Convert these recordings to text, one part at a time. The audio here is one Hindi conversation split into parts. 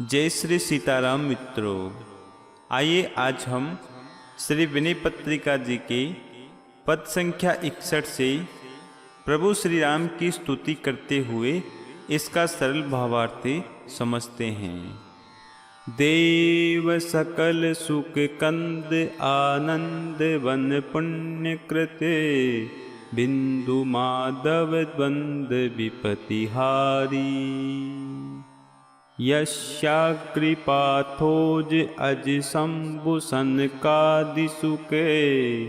जय श्री सीताराम मित्रों, आइए आज हम श्री विनय पत्रिका जी के पद संख्या 61 से प्रभु श्री राम की स्तुति करते हुए इसका सरल भावार्थ समझते हैं। देव सकल सुख कंद आनंद वन पुण्य कृते बिंदु माधव द्वंद विपतिहारी यशाकृपाथोज अज शंभु सनकादि सुके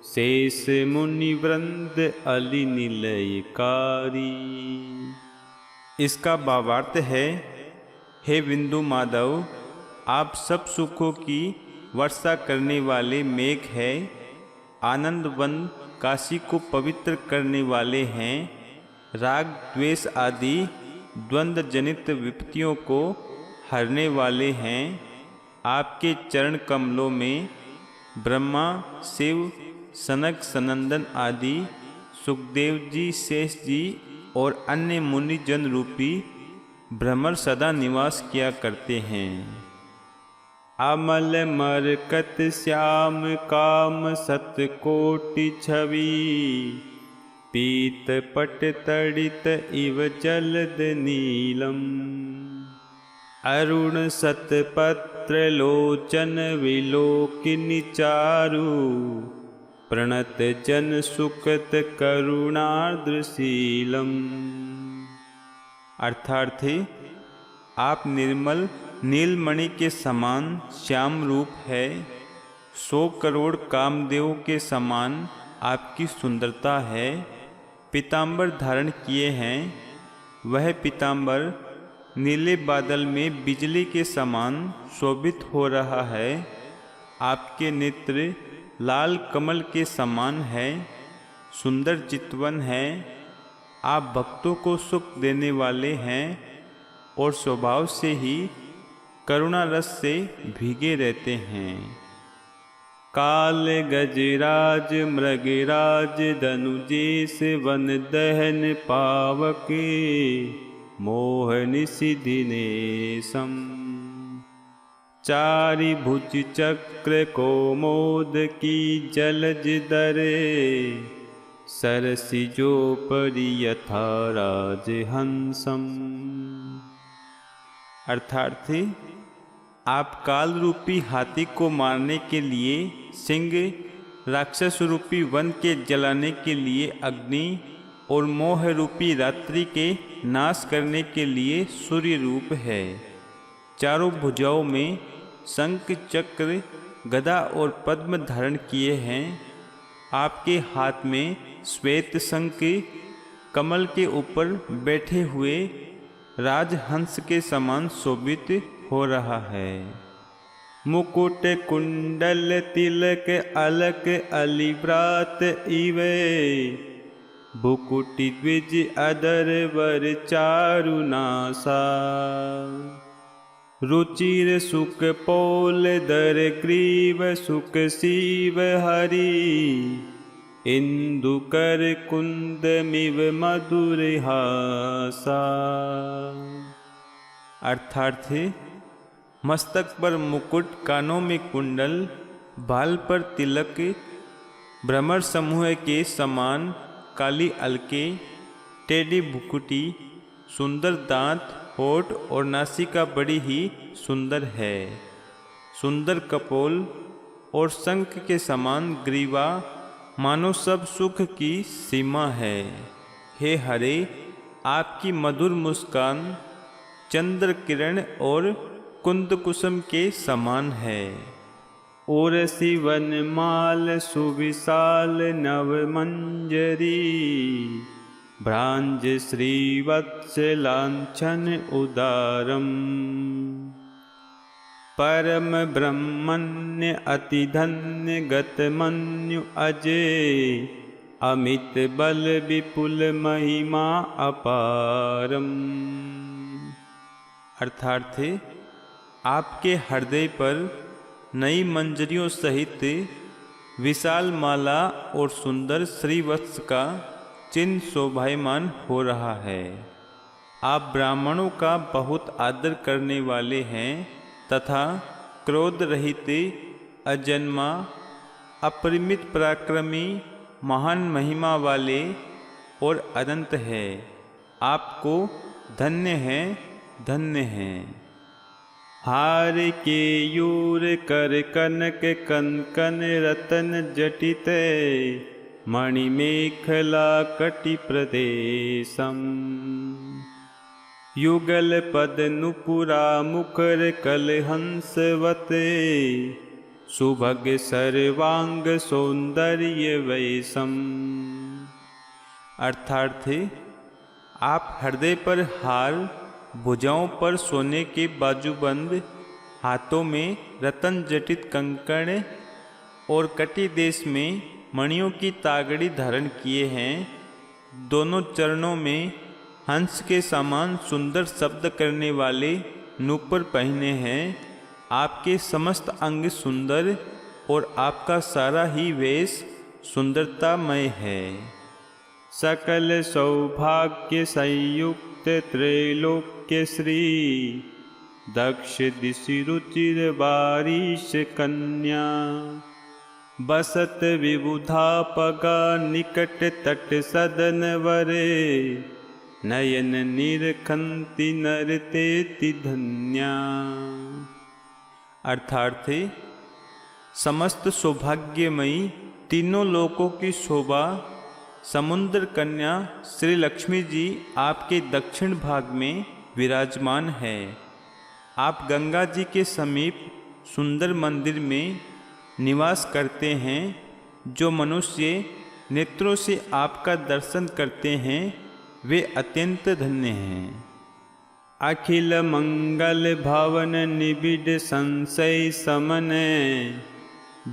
शेष मुनि वृंद अली निलयकारी। इसका भावार्थ है, हे बिंदु माधव, आप सब सुखों की वर्षा करने वाले मेघ है, आनंदवन काशी को पवित्र करने वाले हैं, राग द्वेष आदि द्वंद्व जनित विपत्तियों को हरने वाले हैं। आपके चरण कमलों में ब्रह्मा, शिव, सनक, सनंदन आदि सुखदेव जी, शेष जी और अन्य मुनि जन रूपी भ्रमर सदा निवास किया करते हैं। अमल मरकत श्याम काम सतकोटि छवि पीत पट तड़ित इव जलद नीलम अरुण सतपत्र लोचन विलोकिनी चारु प्रणत जन सुखत करुणार्द्रशीलम। अर्थार्थी, आप निर्मल नीलमणि के समान श्याम रूप है। 100 करोड़ कामदेवों के समान आपकी सुंदरता है। पीताम्बर धारण किए हैं, वह पीताम्बर नीले बादल में बिजली के समान शोभित हो रहा है। आपके नेत्र लाल कमल के समान है, सुंदर चितवन है। आप भक्तों को सुख देने वाले हैं और स्वभाव से ही करुणा रस से भीगे रहते हैं। काल गजराज मृगराज धनुजेश वन दहन पावके मोहन सिधिनेशम चारि भुज चक्र कोमोद की जलज दरे सरसिजो परि यथा राजहंसम। अर्थार्थी, आप काल रूपी हाथी को मारने के लिए सिंह, राक्षस रूपी वन के जलाने के लिए अग्नि और मोह रूपी रात्रि के नाश करने के लिए सूर्य रूप है। चारों भुजाओं में शंख, चक्र, गदा और पद्म धारण किए हैं। आपके हाथ में श्वेत शंख कमल के ऊपर बैठे हुए राजहंस के समान शोभित हो रहा है। मुकुट कुंडल तिलक अलक अलिव्रात इवे भुकुटि द्विज अदर वर चारुनासा रुचिर सुख पोल दर ग्रीव सुख शिव हरि इंदु कर कुंद मिव मधुर हासा। अर्थार्थी, मस्तक पर मुकुट, कानों में कुंडल, बाल पर तिलक, भ्रमर समूह के समान काली अलके, टेढ़ी भुकुटी, सुंदर दांत, होठ और नासिका बड़ी ही सुंदर है। सुंदर कपोल और शंख के समान ग्रीवा मानो सब सुख की सीमा है। हे हरे, आपकी मधुर मुस्कान चंद्र किरण और कुंद कुसुम के समान है। और शिवन माल सुविशाल नव मंजरी भ्रांज श्रीवत्स लांछन उदारम परम ब्रह्मण्य अति धन्य गत मन्यु अजय अमित बल विपुल महिमा अपारम। अर्थार्थी, आपके हृदय पर नई मंजरियों सहित विशाल माला और सुंदर श्रीवत्स का चिन्ह शोभायमान हो रहा है। आप ब्राह्मणों का बहुत आदर करने वाले हैं तथा क्रोध रहित, अजन्मा, अपरिमित पराक्रमी, महान महिमा वाले और अनंत है। आपको धन्य है, धन्य है। हार के यूर कर कनक कनकन रतन जटित, मणिमेखला कटि प्रदेशम। युगल पद नुपुरा मुखर कलहंसवते, सुभग सर्वांग सौंदर्य वैसम। अर्थार्थ आप हृदय पर हार, भुजाओं पर सोने के बाजूबंद, हाथों में रतन जटित कंकण और कटी देश में मणियों की तागड़ी धारण किए हैं। दोनों चरणों में हंस के समान सुंदर शब्द करने वाले नूपुर पहने हैं। आपके समस्त अंग सुंदर और आपका सारा ही वेश सुंदरतामय है। सकल सौभाग्य संयुक्त त्रैलोक्य श्री, दक्ष दिशि रुचिर बारिश कन्या। बसत विबुधा पगा निकट तट सदन वरे, नयन निरखंति नरतेति धन्या। अर्थार्थ समस्त सौभाग्यमयी तीनों लोकों की शोभा समुद्र कन्या श्री लक्ष्मी जी आपके दक्षिण भाग में विराजमान है। आप गंगा जी के समीप सुंदर मंदिर में निवास करते हैं। जो मनुष्य नेत्रों से आपका दर्शन करते हैं वे अत्यंत धन्य हैं। अखिल मंगल भवन निबिड़ संशय समन,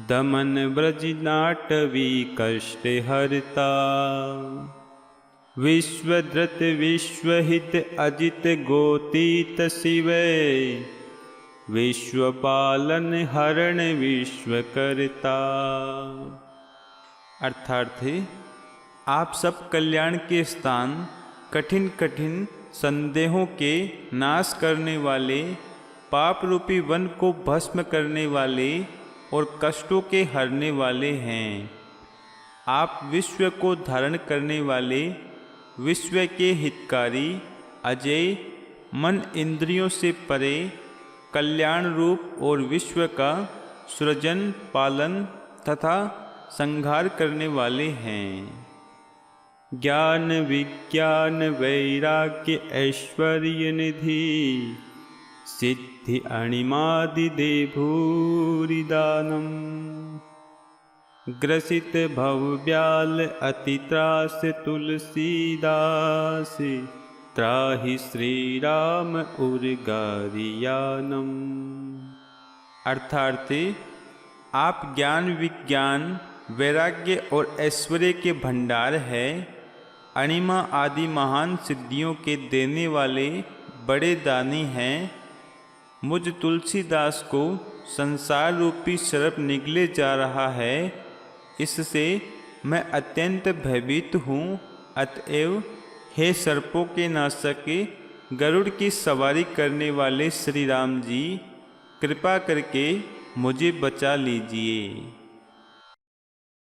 दमन ब्रज नाटवी कष्ट हरता। विश्वधृत विश्वहित अजित गोतीत शिव, विश्वपालन हरण विश्वकर्ता। अर्थार्थ आप सब कल्याण के स्थान, कठिन कठिन संदेहों के नाश करने वाले, पाप रूपी वन को भस्म करने वाले और कष्टों के हरने वाले हैं। आप विश्व को धारण करने वाले, विश्व के हितकारी, अजय, मन इंद्रियों से परे, कल्याण रूप और विश्व का सृजन, पालन तथा संहार करने वाले हैं। ज्ञान विज्ञान वैराग्य ऐश्वर्य निधि, सिद्धि अणिमादि दे भूरिदानम। ग्रसित भवव्याल अति त्रास तुलसीदास, त्राहि श्री राम उर्गारियानम। अर्थार्थ आप ज्ञान विज्ञान वैराग्य और ऐश्वर्य के भंडार है। अणिमा आदि महान सिद्धियों के देने वाले बड़े दानी हैं। मुझ तुलसीदास को संसार रूपी सर्प निगले जा रहा है, इससे मैं अत्यंत भयभीत हूँ। अतएव हे सर्पों के नाशक, गरुड़ की सवारी करने वाले श्री राम जी, कृपा करके मुझे बचा लीजिए।